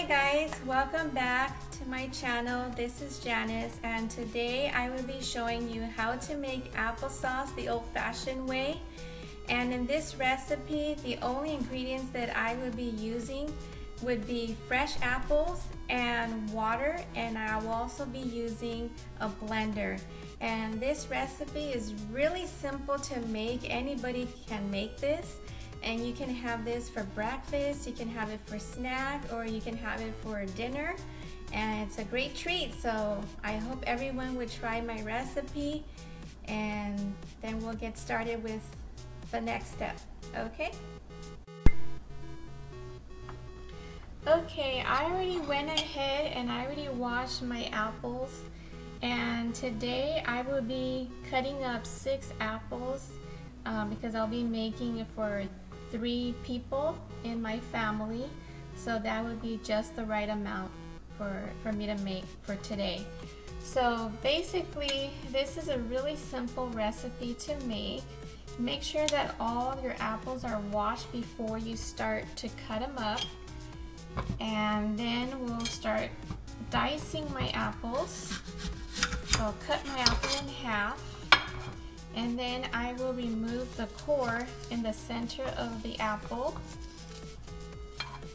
guys, welcome back to my channel. This is Janice, and today I will be showing you how to make applesauce the old-fashioned way. And in this recipe, the only ingredients that I will be using would be fresh apples and water, and I will also be using a blender. And this recipe is really simple to make. Anybody can make this, and you can have this for breakfast, you can have it for snack, or you can have it for dinner, and it's a great treat. So I hope everyone would try my recipe, and then we'll get started with the next step. Okay, I already went ahead and I already washed my apples, and today I will be cutting up 6 apples because I'll be making it for 3 people in my family, so that would be just the right amount for me to make for today. So basically, this is a really simple recipe to make. Make sure that all your apples are washed before you start to cut them up, and then we'll start dicing my apples. So I'll cut my apple in half, and then I will remove the core in the center of the apple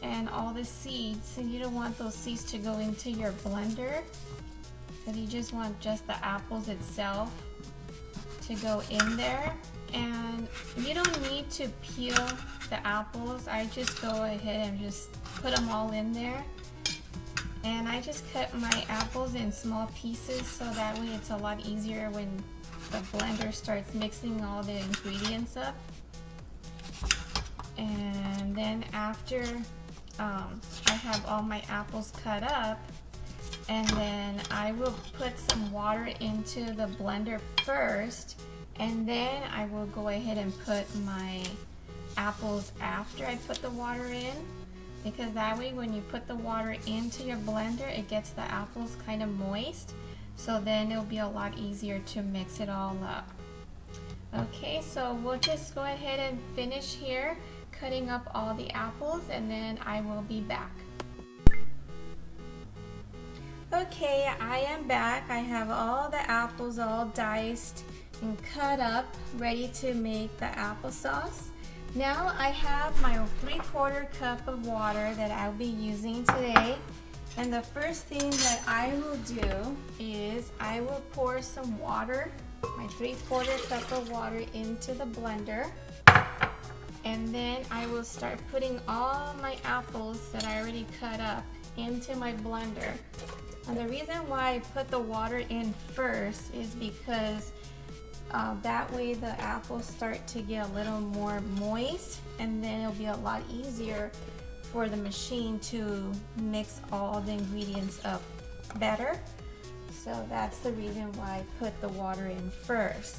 and all the seeds. And you don't want those seeds to go into your blender, because you just want just the apples itself to go in there. And you don't need to peel the apples. I just go ahead and just put them all in there. And I just cut my apples in small pieces, so that way it's a lot easier when the blender starts mixing all the ingredients up. And then after I have all my apples cut up, and then I will put some water into the blender first, and then I will go ahead and put my apples after I put the water in, because that way when you put the water into your blender, it gets the apples kind of moist, so then it'll be a lot easier to mix it all up. Okay, so we'll just go ahead and finish here cutting up all the apples, and then I will be back. Okay, I am back. I have all the apples all diced and cut up, ready to make the applesauce. Now I have my 3/4 cup of water that I'll be using today. And the first thing that I will do is I will pour some water, my 3/4 cup of water, into the blender. And then I will start putting all my apples that I already cut up into my blender. And the reason why I put the water in first is because that way the apples start to get a little more moist, and then it'll be a lot easier for the machine to mix all the ingredients up better. So that's the reason why I put the water in first.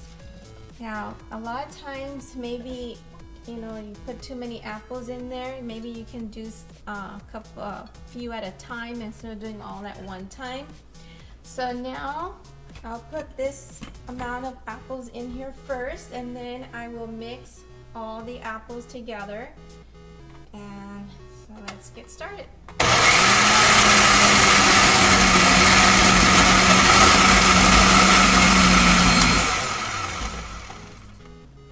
Now, a lot of times, maybe you put too many apples in there. Maybe you can do a few at a time instead of doing all at one time. So now I'll put this amount of apples in here first, and then I will mix all the apples together. And so let's get started.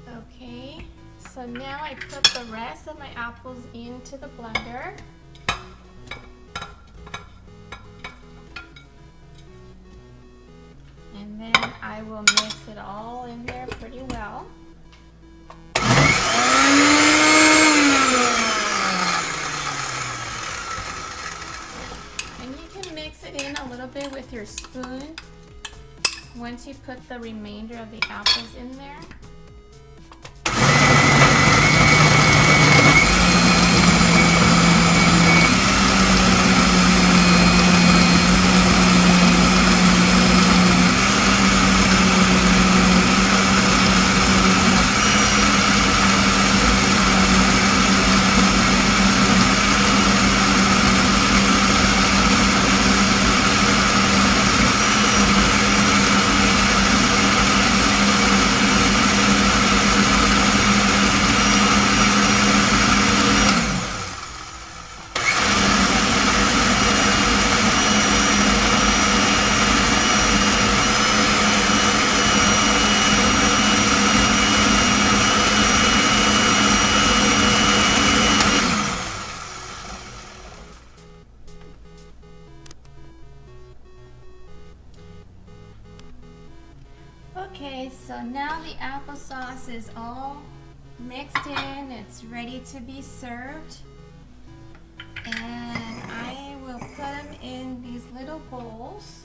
Okay, so now I put the rest of my apples into the blender. And then I will mix it all in there pretty well. And you can mix it in a little bit with your spoon once you put the remainder of the apples in there. So now the applesauce is all mixed in. It's ready to be served. And I will put them in these little bowls.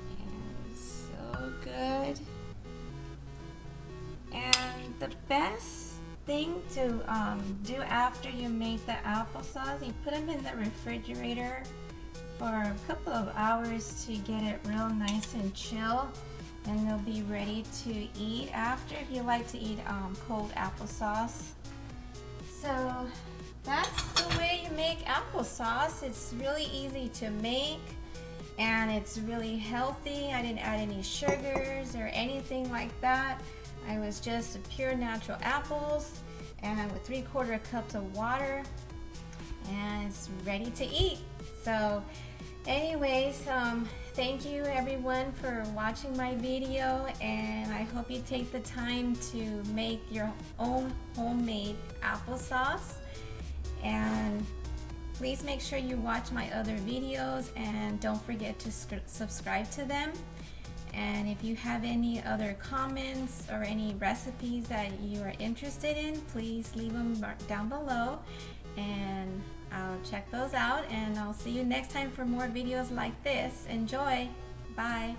And so good. And the best thing to do after you make the applesauce, you put them in the refrigerator for a couple of hours to get it real nice and chill, and they'll be ready to eat after if you like to eat cold applesauce. So that's the way you make applesauce. It's really easy to make and it's really healthy. I didn't add any sugars or anything like that. I was just pure natural apples and with 3/4 cups of water, and it's ready to eat. So anyways, thank you everyone for watching my video, and I hope you take the time to make your own homemade applesauce. And please make sure you watch my other videos and don't forget to subscribe to them. And if you have any other comments or any recipes that you are interested in, please leave them down below and I'll check those out, and I'll see you next time for more videos like this. Enjoy. Bye.